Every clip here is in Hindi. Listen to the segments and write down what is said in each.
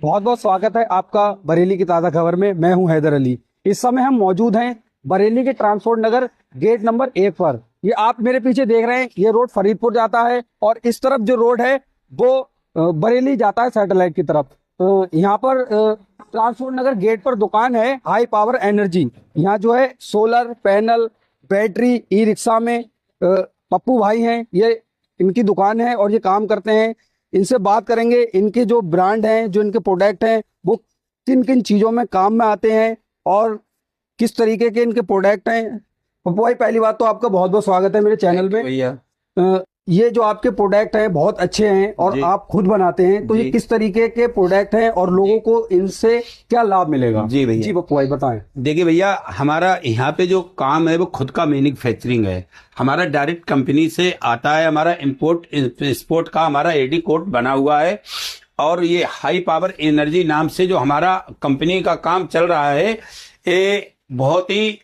बहुत बहुत स्वागत है आपका बरेली की ताज़ा खबर में। मैं हूं हैदर अली। इस समय हम मौजूद हैं बरेली के ट्रांसपोर्ट नगर गेट नंबर 1 पर। ये आप मेरे पीछे देख रहे हैं, ये रोड फरीदपुर जाता है और इस तरफ जो रोड है वो बरेली जाता है सैटेलाइट की तरफ। यहाँ पर ट्रांसपोर्ट नगर गेट पर दुकान है हाई पावर एनर्जी। यहाँ जो है solar panel, battery, e rickshaw में पप्पू भाई हैं, ये इनकी दुकान है और ये काम करते हैं। इनसे बात करेंगे, इनके जो ब्रांड हैं, जो इनके प्रोडक्ट हैं, वो किन किन चीज़ों में काम में आते हैं और किस तरीके के इनके प्रोडक्ट हैं। पप्पू भाई, पहली बात तो आपका बहुत बहुत स्वागत है मेरे चैनल में। भैया, ये जो आपके प्रोडक्ट हैं बहुत अच्छे हैं और आप खुद बनाते हैं, तो ये किस तरीके के प्रोडक्ट हैं और लोगों को इनसे क्या लाभ मिलेगा? जी भैया, जी पप्पू भाई बताएं। देखिए भैया, हमारा यहाँ पे जो काम है वो खुद का मैन्युफैक्चरिंग है। हमारा डायरेक्ट कंपनी से आता है। हमारा इंपोर्ट एक्सपोर्ट का हमारा एडी कोड बना हुआ है और ये हाई पावर एनर्जी नाम से जो हमारा कंपनी का काम चल रहा है, ये बहुत ही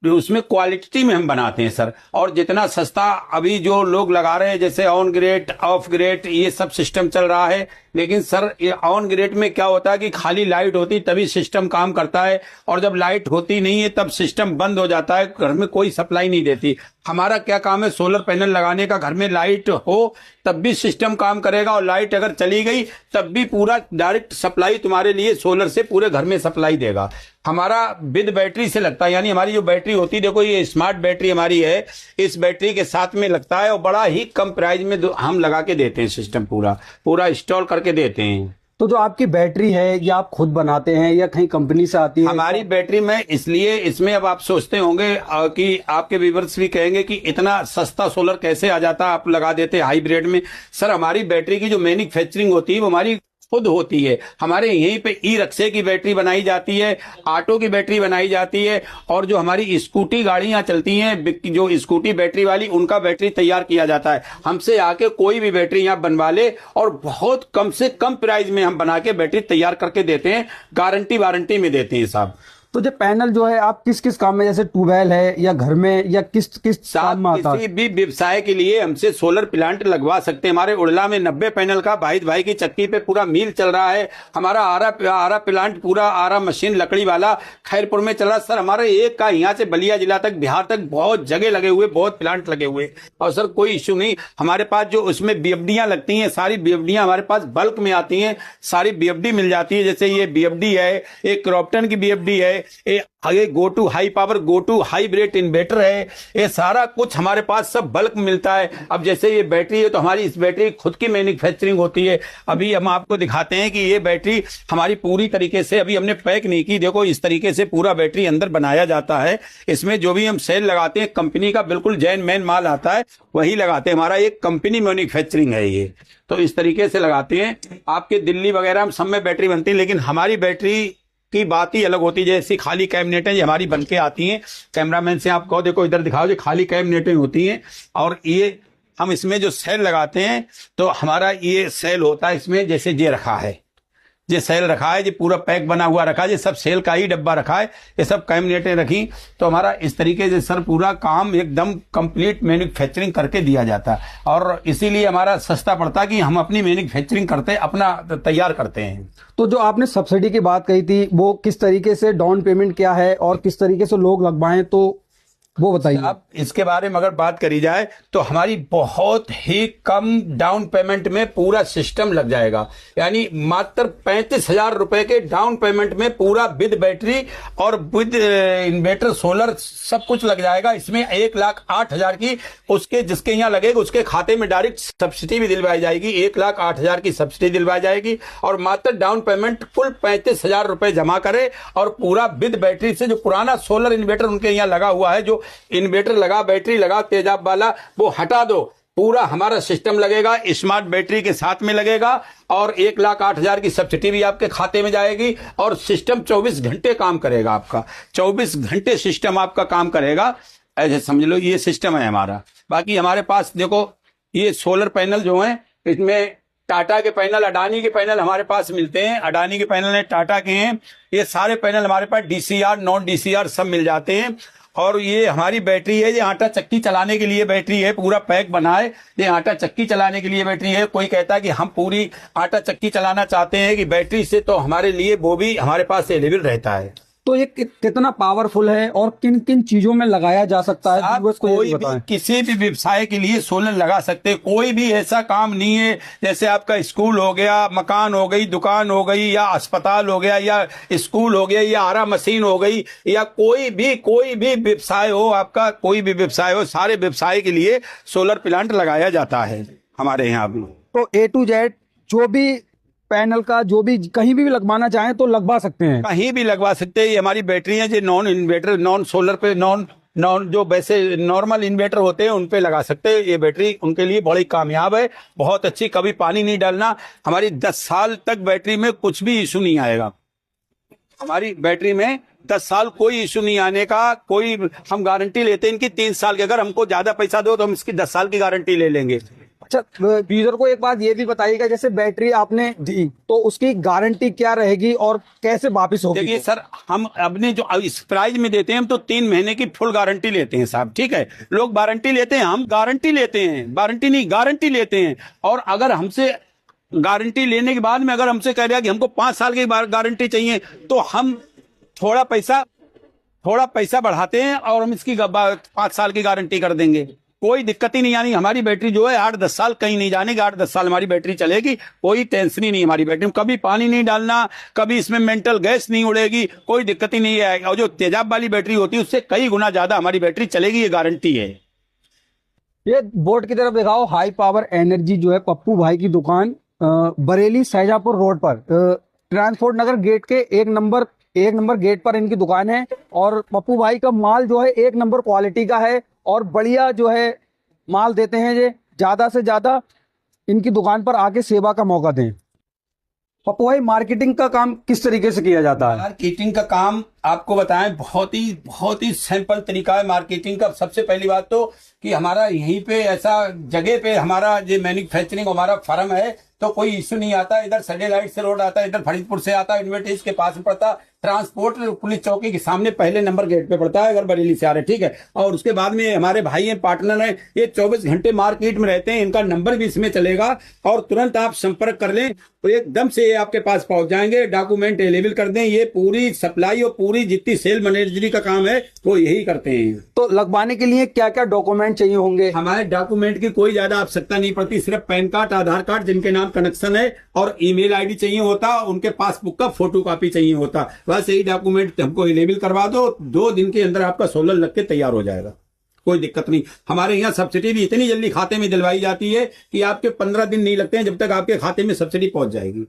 उसमें क्वालिटी में हम बनाते हैं सर। और जितना सस्ता अभी जो लोग लगा रहे हैं, जैसे ऑन ग्रेड, ऑफ ग्रेड, ये सब सिस्टम चल रहा है। लेकिन सर, ये ऑन ग्रेड में क्या होता है कि खाली लाइट होती तभी सिस्टम काम करता है, और जब लाइट होती नहीं है तब सिस्टम बंद हो जाता है, घर में कोई सप्लाई नहीं देती। हमारा क्या काम है, सोलर पैनल लगाने का। घर में लाइट हो तब भी सिस्टम काम करेगा, और लाइट अगर चली गई तब भी पूरा डायरेक्ट सप्लाई तुम्हारे लिए सोलर से पूरे घर में सप्लाई देगा। हमारा विद बैटरी से लगता है, यानी हमारी जो बैटरी होती है, देखो ये स्मार्ट बैटरी हमारी है, इस बैटरी के साथ में लगता है और बड़ा ही कम प्राइस में हम लगा के देते हैं। सिस्टम पूरा इंस्टॉल करके देते हैं। तो जो आपकी बैटरी है, ये आप खुद बनाते हैं या कहीं कंपनी से आती है? हमारी बैटरी में, इसलिए इसमें अब आप सोचते होंगे कि आपके व्यूअर्स भी कहेंगे कि इतना सस्ता सोलर कैसे आ जाता, आप लगा देते हाइब्रिड में। सर, हमारी बैटरी की जो मैन्युफैक्चरिंग होती है वो हमारी खुद होती है। हमारे यहीं पे ई रिक्शे की बैटरी बनाई जाती है, ऑटो की बैटरी बनाई जाती है, और जो हमारी स्कूटी गाड़ियां चलती हैं, जो स्कूटी बैटरी वाली, उनका बैटरी तैयार किया जाता है। हमसे आके कोई भी बैटरी यहाँ बनवा ले और बहुत कम से कम प्राइस में हम बना के बैटरी तैयार करके देते हैं, गारंटी वारंटी में देते हैं साहब। तो जो पैनल जो है आप किस किस काम में, जैसे ट्यूबवेल है या घर में, या किस किस काम में आता है? किसी भी व्यवसाय के लिए हमसे सोलर प्लांट लगवा सकते हैं। हमारे उड़ला में 90 पैनल का भाई भाई की चक्की पे पूरा मिल चल रहा है। हमारा आरा प्लांट, पूरा आरा मशीन लकड़ी वाला खैरपुर में चल रहा है। सर, हमारे एक का यहाँ से बलिया जिला तक, बिहार तक बहुत जगह लगे हुए, बहुत प्लांट लगे हुए, और सर कोई इश्यू नहीं। हमारे पास जो उसमें बीएफडियां लगती हैं, सारी बीएफडियां हमारे पास बल्क में आती हैं, सारी बीएफडी मिल जाती है। जैसे ये बीएफडी है, एक क्रॉम्पटन की बीएफडी है, ये go to high power, go to hybrid inverter है। ये सारा कुछ हमारे पास सब बल्क मिलता है। अब जैसे ये बैटरी है, तो हमारी इस बैटरी खुद की मैन्युफैक्चरिंग होती है। अभी हम आपको दिखाते हैं कि ये बैटरी हमारी पूरी तरीके से अभी हमने पैक नहीं की। देखो, इस तरीके से पूरा बैटरी अंदर बनाया जाता है। इसमें जो भी हम सेल लगाते हैं, कंपनी का बिल्कुल जैन मैन माल आता है, वही लगाते हैं। हमारा एक कंपनी मैन्युफैक्चरिंग है ये, तो इस तरीके से लगाते हैं। आपके दिल्ली वगैरह सब में बैटरी बनती है, लेकिन हमारी बैटरी की बात ही अलग होती है। जैसी खाली कैबिनेटें हमारी बन के आती हैं, कैमरामैन से आप कहो, देखो इधर दिखाओ, जो खाली कैबिनेटें होती हैं, और ये हम इसमें जो सेल लगाते हैं, तो हमारा ये सेल होता है इसमें, जैसे ये रखा है, ये सेल रखा है, ये पूरा पैक बना हुआ रखा है, ये सब सेल का ही डब्बा रखा है, ये सब कैबिनेटें रखी। तो हमारा इस तरीके से सर पूरा काम एकदम कंप्लीट मैन्युफैक्चरिंग करके दिया जाता है, और इसीलिए हमारा सस्ता पड़ता है कि हम अपनी मैन्युफैक्चरिंग करते, अपना तैयार करते हैं। तो जो आपने सब्सिडी की बात कही थी, वो किस तरीके से, डाउन पेमेंट क्या है और किस तरीके से लोग लगवाएं, तो वो बताइए आप। इसके बारे में अगर बात करी जाए तो हमारी बहुत ही कम डाउन पेमेंट में पूरा सिस्टम लग जाएगा। यानी मात्र 35,000 रुपए के डाउन पेमेंट में पूरा विद बैटरी और विद इन्वर्टर सोलर सब कुछ लग जाएगा। इसमें 1,08,000 की उसके जिसके यहाँ लगेगा उसके खाते में डायरेक्ट सब्सिडी भी दिलवाई जाएगी। 1,08,000 की सब्सिडी दिलवाई जाएगी, और मात्र डाउन पेमेंट कुल 35,000 रुपए जमा करे, और पूरा विद बैटरी से जो पुराना सोलर इन्वर्टर उनके यहाँ लगा हुआ है, जो इन्वर्टर लगा, बैटरी लगा तेजाब वाला, वो हटा दो। पूरा हमारा सिस्टम लगेगा, स्मार्ट बैटरी के साथ में लगेगा, और 1,08,000 की सब्सिडी भी आपके खाते में जाएगी, और सिस्टम 24 घंटे काम करेगा आपका। 24 घंटे सिस्टम आपका काम करेगा, ऐसे समझ लो ये सिस्टम है हमारा। बाकी हमारे पास देखो, ये सोलर पैनल जो है, इसमें टाटा के पैनल, अडानी के पैनल हमारे पास मिलते हैं। अडानी के पैनल हैं, टाटा के हैं, ये सारे पैनल हमारे पास डीसीआर नॉन डीसीआर सब मिल जाते हैं। और ये हमारी बैटरी है, ये आटा चक्की चलाने के लिए बैटरी है, पूरा पैक बना है। ये आटा चक्की चलाने के लिए बैटरी है। कोई कहता है कि हम पूरी आटा चक्की चलाना चाहते हैं कि बैटरी से, तो हमारे लिए वो भी हमारे पास अवेलेबल रहता है। तो ये कितना पावरफुल है और किन किन चीजों में लगाया जा सकता है? आप कोई भी किसी भी व्यवसाय के लिए सोलर लगा सकते हैं। कोई भी ऐसा काम नहीं है, जैसे आपका स्कूल हो गया, मकान हो गई, दुकान हो गई, या अस्पताल हो गया, या स्कूल हो गया, या आरा मशीन हो गई, या कोई भी व्यवसाय हो, आपका कोई भी व्यवसाय हो, सारे व्यवसाय के लिए सोलर प्लांट लगाया जाता है हमारे यहाँ भी। तो A to Z जो भी पैनल का जो भी कहीं भी लगवाना चाहें तो लगवा सकते हैं, कहीं भी लगवा सकते हैं। ये हमारी बैटरी है जो नॉन इन्वर्टर, नॉन सोलर पे, नॉन जो वैसे नॉर्मल इन्वर्टर होते हैं उन पे लगा सकते हैं। ये बैटरी उनके लिए बड़ी कामयाब है, बहुत अच्छी। कभी पानी नहीं डालना, हमारी 10 साल तक बैटरी में कुछ भी इशू नहीं आएगा। हमारी बैटरी में 10 साल कोई इशू नहीं आने का, कोई हम गारंटी लेते हैं इनकी 3 साल की। अगर हमको ज्यादा पैसा दो तो हम इसकी 10 साल की गारंटी ले लेंगे। अच्छा, यूजर को एक बात ये भी बताइएगा, जैसे बैटरी आपने दी तो उसकी गारंटी क्या रहेगी और कैसे वापस होगी? देखिए सर, हम अपने जो इस प्राइस में देते हैं, हम तो 3 महीने की फुल गारंटी लेते हैं साहब, ठीक है। लोग वारंटी लेते हैं, हम गारंटी लेते हैं, वारंटी नहीं गारंटी लेते हैं। और अगर हमसे गारंटी लेने के बाद में अगर हमसे कह दिया कि हमको 5 साल की गारंटी चाहिए, तो हम थोड़ा पैसा बढ़ाते हैं और हम इसकी 5 साल की गारंटी कर देंगे। कोई दिक्कत ही नहीं आनी। हमारी बैटरी जो है 8-10 साल कहीं नहीं जानेगी, 8-10 साल हमारी बैटरी चलेगी, कोई टेंशन ही नहीं। हमारी बैटरी में कभी पानी नहीं डालना, कभी इसमें मेंटल गैस नहीं उड़ेगी, कोई दिक्कत ही नहीं है। और जो तेजाब वाली बैटरी होती है उससे कई गुना ज्यादा हमारी बैटरी चलेगी, ये गारंटी है। ये बोर्ड की तरफ दिखाओ, हाई पावर एनर्जी जो है पप्पू भाई की दुकान बरेली शाहजहांपुर रोड पर, ट्रांसपोर्ट नगर गेट के एक नंबर गेट पर इनकी दुकान है। और पप्पू भाई का माल जो है 1 नंबर क्वालिटी का है और बढ़िया जो है माल देते हैं। ये ज्यादा से ज्यादा इनकी दुकान पर आके सेवा का मौका दें। पप्पू भाई, मार्केटिंग का काम किस तरीके से किया जाता है? मार्केटिंग का काम आपको बताएं, बहुत ही सिंपल तरीका है मार्केटिंग का। सबसे पहली बात तो कि हमारा यहीं पे ऐसा जगह पे हमारा जो मैन्युफैक्चरिंग हमारा फर्म है, तो कोई इश्यू नहीं आता। इधर सैटेलाइट से रोड आता है, इधर फरीदपुर से आता है, इन्वेटेज के पास में पड़ता, ट्रांसपोर्ट पुलिस चौकी के सामने पहले नंबर गेट पे पड़ता है अगर बरेली से आ रहे, ठीक है। और उसके बाद में हमारे भाई हैं, पार्टनर हैं, ये 24 घंटे मार्केट में रहते हैं। इनका नंबर भी इसमें चलेगा और तुरंत आप संपर्क कर लें तो एकदम से ये आपके पास पहुंच जाएंगे। डॉक्यूमेंट अवेलेबल कर दें। ये पूरी सप्लाई और पूरी जितनी सेल मैनेजरी का काम है वो यही करते हैं। तो लगवाने के लिए क्या क्या डॉक्यूमेंट चाहिए होंगे? हमारे डॉक्यूमेंट की कोई ज्यादा आवश्यकता नहीं पड़ती, सिर्फ पैन कार्ड, आधार कार्ड जिनके नाम कनेक्शन है, और ईमेल आईडी चाहिए होता, उनके पासबुक का फोटो कॉपी चाहिए होता। बस यही डॉक्यूमेंट हमको अवेलेबल करवा दो, 2 दिन के अंदर आपका सोलर लग के तैयार हो जाएगा, कोई दिक्कत नहीं। हमारे यहाँ सब्सिडी भी इतनी जल्दी खाते में दिलवाई जाती है कि आपके 15 दिन नहीं लगते हैं जब तक आपके खाते में सब्सिडी पहुंच जाएगी।